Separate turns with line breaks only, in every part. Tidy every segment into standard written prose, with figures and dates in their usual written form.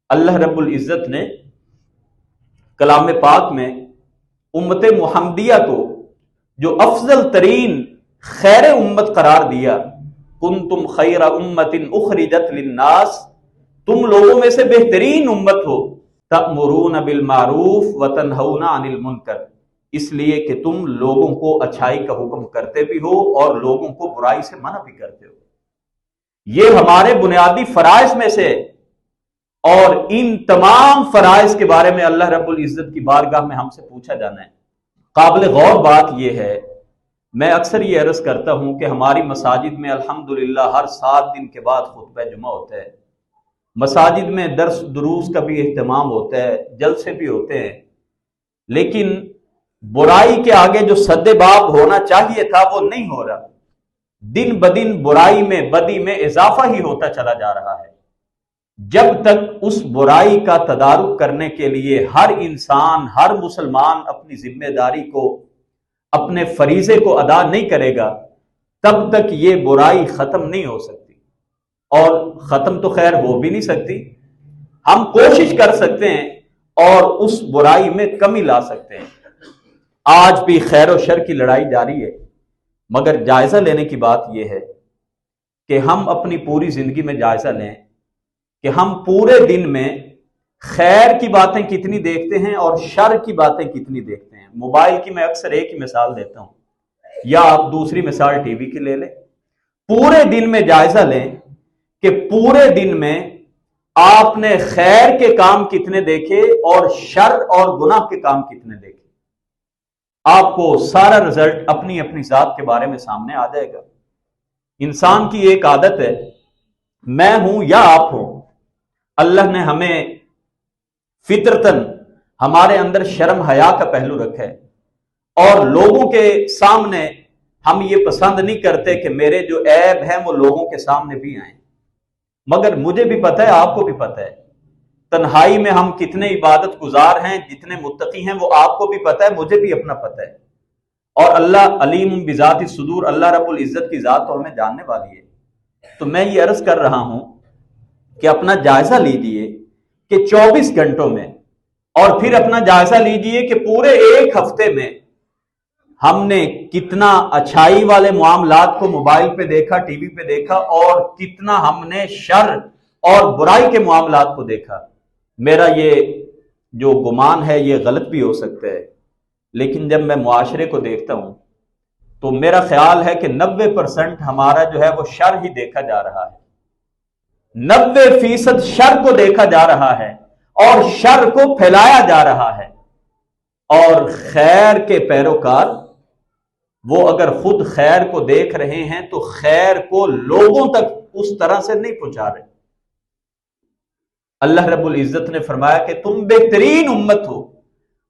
اللہ رب العزت نے کلام پاک میں امت محمدیہ کو جو افضل ترین خیر امت قرار دیا، کنتم خیر امت اخرجت للناس، تم لوگوں میں سے بہترین امت ہو، تأمرون بالمعروف وتنہون عن المنکر، اس لیے کہ تم لوگوں کو اچھائی کا حکم کرتے بھی ہو اور لوگوں کو برائی سے منع بھی کرتے ہو۔ یہ ہمارے بنیادی فرائض میں سے، اور ان تمام فرائض کے بارے میں اللہ رب العزت کی بارگاہ میں ہم سے پوچھا جانا ہے۔ قابل غور بات یہ ہے، میں اکثر یہ عرض کرتا ہوں کہ ہماری مساجد میں الحمدللہ ہر 7 دن کے بعد خطبہ جمعہ ہوتا ہے، مساجد میں درس دروس کا بھی اہتمام ہوتا ہے، جلسے بھی ہوتے ہیں، لیکن برائی کے آگے جو سد باب ہونا چاہیے تھا وہ نہیں ہو رہا۔ دن بدن برائی میں، بدی میں اضافہ ہی ہوتا چلا جا رہا ہے۔ جب تک اس برائی کا تدارک کرنے کے لیے ہر انسان، ہر مسلمان اپنی ذمہ داری کو، اپنے فریضے کو ادا نہیں کرے گا، تب تک یہ برائی ختم نہیں ہو سکتی، اور ختم تو خیر ہو بھی نہیں سکتی۔ ہم کوشش کر سکتے ہیں اور اس برائی میں کمی لا سکتے ہیں۔ آج بھی خیر و شر کی لڑائی جاری ہے، مگر جائزہ لینے کی بات یہ ہے کہ ہم اپنی پوری زندگی میں جائزہ لیں کہ ہم پورے دن میں خیر کی باتیں کتنی دیکھتے ہیں اور شر کی باتیں کتنی دیکھتے ہیں۔ موبائل کی میں اکثر ایک ہی مثال دیتا ہوں، یا آپ دوسری مثال ٹی وی کی لے لیں۔ پورے دن میں جائزہ لیں کہ پورے دن میں آپ نے خیر کے کام کتنے دیکھے اور شر اور گناہ کے کام کتنے دیکھے۔ آپ کو سارا رزلٹ اپنی اپنی ذات کے بارے میں سامنے آ جائے گا۔ انسان کی ایک عادت ہے، میں ہوں یا آپ ہوں، اللہ نے ہمیں فطرتاً ہمارے اندر شرم حیا کا پہلو رکھا ہے، اور لوگوں کے سامنے ہم یہ پسند نہیں کرتے کہ میرے جو عیب ہیں وہ لوگوں کے سامنے بھی آئیں، مگر مجھے بھی پتہ ہے، آپ کو بھی پتہ ہے، تنہائی میں ہم کتنے عبادت گزار ہیں، جتنے متقی ہیں وہ آپ کو بھی پتہ ہے، مجھے بھی اپنا پتہ ہے، اور اللہ علیم بذات الصدور، اللہ رب العزت کی ذات تو ہمیں جاننے والی ہے۔ تو میں یہ عرض کر رہا ہوں کہ اپنا جائزہ لیجئے کہ 24 گھنٹوں میں، اور پھر اپنا جائزہ لیجئے کہ پورے ایک ہفتے میں ہم نے کتنا اچھائی والے معاملات کو موبائل پہ دیکھا، ٹی وی پہ دیکھا، اور کتنا ہم نے شر اور برائی کے معاملات کو دیکھا۔ میرا یہ جو گمان ہے یہ غلط بھی ہو سکتا ہے، لیکن جب میں معاشرے کو دیکھتا ہوں تو میرا خیال ہے کہ 90% ہمارا جو ہے وہ شر ہی دیکھا جا رہا ہے، 90% شر کو دیکھا جا رہا ہے اور شر کو پھیلایا جا رہا ہے، اور خیر کے پیروکار وہ اگر خود خیر کو دیکھ رہے ہیں تو خیر کو لوگوں تک اس طرح سے نہیں پہنچا رہے۔ اللہ رب العزت نے فرمایا کہ تم بہترین امت ہو۔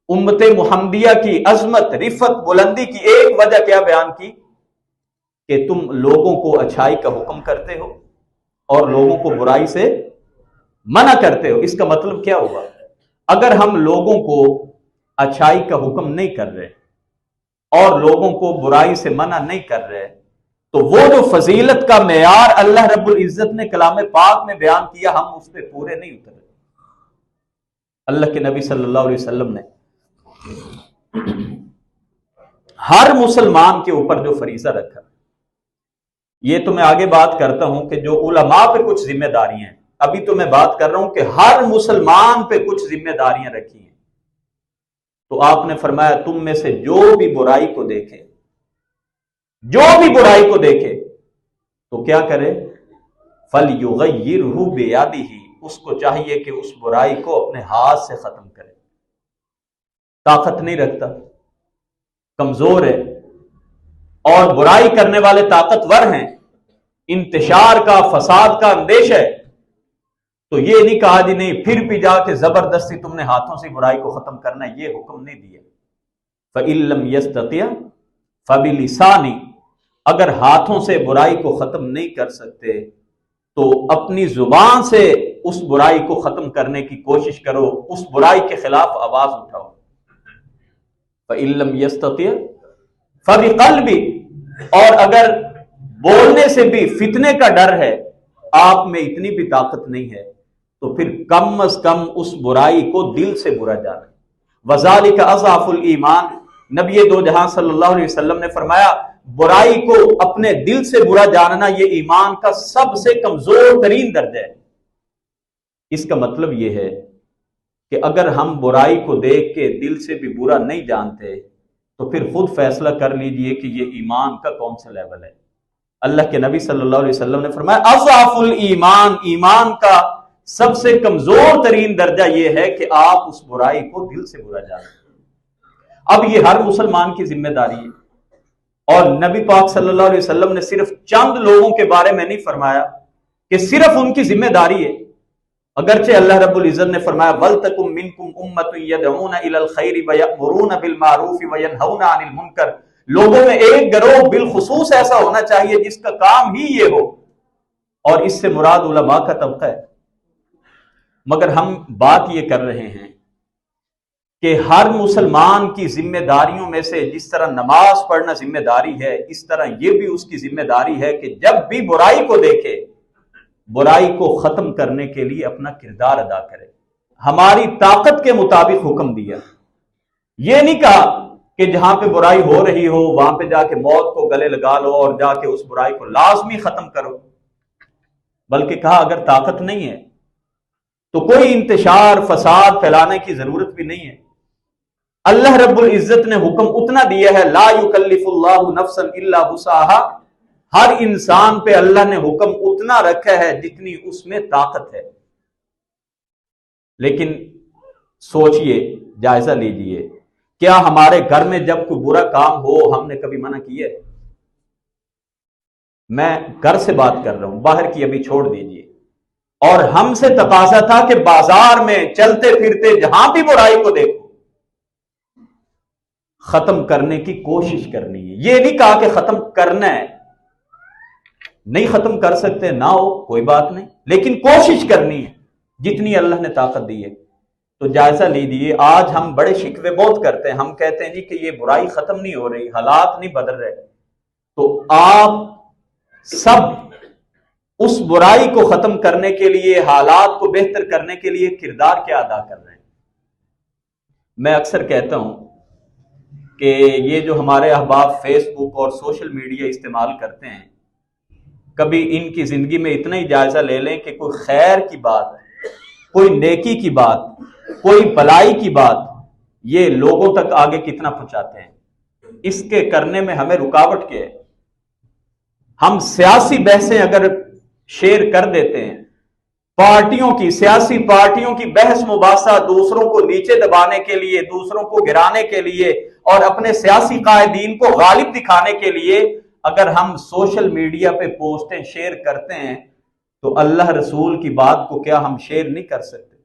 امت محمدیہ کی عظمت، رفت، بلندی کی ایک وجہ کیا بیان کی؟ کہ تم لوگوں کو اچھائی کا حکم کرتے ہو اور لوگوں کو برائی سے منع کرتے ہو۔ اس کا مطلب کیا ہوا؟ اگر ہم لوگوں کو اچھائی کا حکم نہیں کر رہے اور لوگوں کو برائی سے منع نہیں کر رہے، تو وہ جو فضیلت کا معیار اللہ رب العزت نے کلام پاک میں بیان کیا، ہم اس پہ پورے نہیں اترے۔ اللہ کے نبی صلی اللہ علیہ وسلم نے ہر مسلمان کے اوپر جو فریضہ رکھا، یہ تو میں آگے بات کرتا ہوں کہ جو علماء پہ کچھ ذمہ داریاں ہیں، ابھی تو میں بات کر رہا ہوں کہ ہر مسلمان پہ کچھ ذمہ داریاں رکھی ہیں۔ تو آپ نے فرمایا تم میں سے جو بھی برائی کو دیکھے، جو بھی برائی کو دیکھے تو کیا کرے؟ فَلْيُغَيِّرْهُ بِيَدِهِ، اس کو چاہیے کہ اس برائی کو اپنے ہاتھ سے ختم کرے۔ طاقت نہیں رکھتا، کمزور ہے، اور برائی کرنے والے طاقتور ہیں، انتشار کا، فساد کا اندیشہ ہے، تو یہ نہیں کہا جی نہیں پھر بھی جا کے زبردستی تم نے ہاتھوں سے برائی کو ختم کرنا ہے، یہ حکم نہیں دیا۔ فَإِن لَّمْ يَسْتَطِعْ فَبِلِسَانِهِ، اگر ہاتھوں سے برائی کو ختم نہیں کر سکتے تو اپنی زبان سے اس برائی کو ختم کرنے کی کوشش کرو، اس برائی کے خلاف آواز اٹھاؤ۔ فَإِن لَّمْ يَسْتَطِعْ فَبِقَلْبِهِ، اور اگر بولنے سے بھی فتنے کا ڈر ہے، آپ میں اتنی بھی طاقت نہیں ہے تو پھر کم از کم اس برائی کو دل سے برا جانا. وذالک اضعف الایمان، نبی دو جہاں صلی اللہ علیہ وسلم نے فرمایا برائی کو اپنے دل سے برا جاننا یہ ایمان کا سب سے کمزور ترین درجہ ہے. اس کا مطلب یہ ہے کہ اگر ہم برائی کو دیکھ کے دل سے بھی برا نہیں جانتے تو پھر خود فیصلہ کر لیجئے کہ یہ ایمان کا کون سا لیول ہے. اللہ کے نبی صلی اللہ علیہ وسلم نے فرمایا اضعف الایمان، ایمان کا سب سے کمزور ترین درجہ یہ ہے کہ آپ اس برائی کو دل سے برا جانیں. اب یہ ہر مسلمان کی ذمہ داری ہے، اور نبی پاک صلی اللہ علیہ وسلم نے صرف چند لوگوں کے بارے میں نہیں فرمایا کہ صرف ان کی ذمہ داری ہے، اگرچہ اللہ رب العزت نے فرمایا وَلْتَكُمْ مِنْكُمْ أُمَّةٌ يَدْعُونَ إِلَى الْخَيْرِ وَيَأْمُرُونَ بِالْمَعْرُوفِ وَيَنْهَوْنَ عَنِ الْمُنْكَرِ، لوگوں میں ایک گروہ بالخصوص ایسا ہونا چاہیے جس کا کام ہی یہ ہو، اور اس سے مراد علماء کا طبقہ ہے. مگر ہم بات یہ کر رہے ہیں کہ ہر مسلمان کی ذمہ داریوں میں سے جس طرح نماز پڑھنا ذمہ داری ہے، اس طرح یہ بھی اس کی ذمہ داری ہے کہ جب بھی برائی کو دیکھے برائی کو ختم کرنے کے لیے اپنا کردار ادا کرے. ہماری طاقت کے مطابق حکم دیا، یہ نہیں کہا کہ جہاں پہ برائی ہو رہی ہو وہاں پہ جا کے موت کو گلے لگا لو اور جا کے اس برائی کو لازمی ختم کرو، بلکہ کہا اگر طاقت نہیں ہے تو کوئی انتشار فساد پھیلانے کی ضرورت بھی نہیں ہے. اللہ رب العزت نے حکم اتنا دیا ہے لا یکلف اللہ نفسا الا وسعها، ہر انسان پہ اللہ نے حکم اتنا رکھا ہے جتنی اس میں طاقت ہے. لیکن سوچئے، جائزہ لیجئے، کیا ہمارے گھر میں جب کوئی برا کام ہو ہم نے کبھی منع کیا ہے؟ میں گھر سے بات کر رہا ہوں، باہر کی ابھی چھوڑ دیجئے. اور ہم سے تقاضا تھا کہ بازار میں چلتے پھرتے جہاں بھی برائی کو دیکھو ختم کرنے کی کوشش کرنی ہے. یہ نہیں کہا کہ ختم کرنا ہے، نہیں ختم کر سکتے نہ ہو کوئی بات نہیں، لیکن کوشش کرنی ہے جتنی اللہ نے طاقت دی ہے. تو جائزہ لیجیے، آج ہم بڑے شکوے بہت کرتے ہیں، ہم کہتے ہیں جی کہ یہ برائی ختم نہیں ہو رہی، حالات نہیں بدل رہے. تو آپ سب اس برائی کو ختم کرنے کے لیے، حالات کو بہتر کرنے کے لیے کردار کیا ادا کر رہے ہیں؟ میں اکثر کہتا ہوں کہ یہ جو ہمارے احباب فیس بک اور سوشل میڈیا استعمال کرتے ہیں، کبھی ان کی زندگی میں اتنا ہی جائزہ لے لیں کہ کوئی خیر کی بات، کوئی نیکی کی بات، کوئی بھلائی کی بات یہ لوگوں تک آگے کتنا پہنچاتے ہیں. اس کے کرنے میں ہمیں رکاوٹ کیا ہے؟ ہم سیاسی بحثیں اگر شیئر کر دیتے ہیں، پارٹیوں کی، سیاسی پارٹیوں کی بحث مباحثہ دوسروں کو نیچے دبانے کے لیے، دوسروں کو گرانے کے لیے اور اپنے سیاسی قائدین کو غالب دکھانے کے لیے اگر ہم سوشل میڈیا پہ پوسٹیں شیئر کرتے ہیں تو اللہ رسول کی بات کو کیا ہم شیئر نہیں کر سکتے؟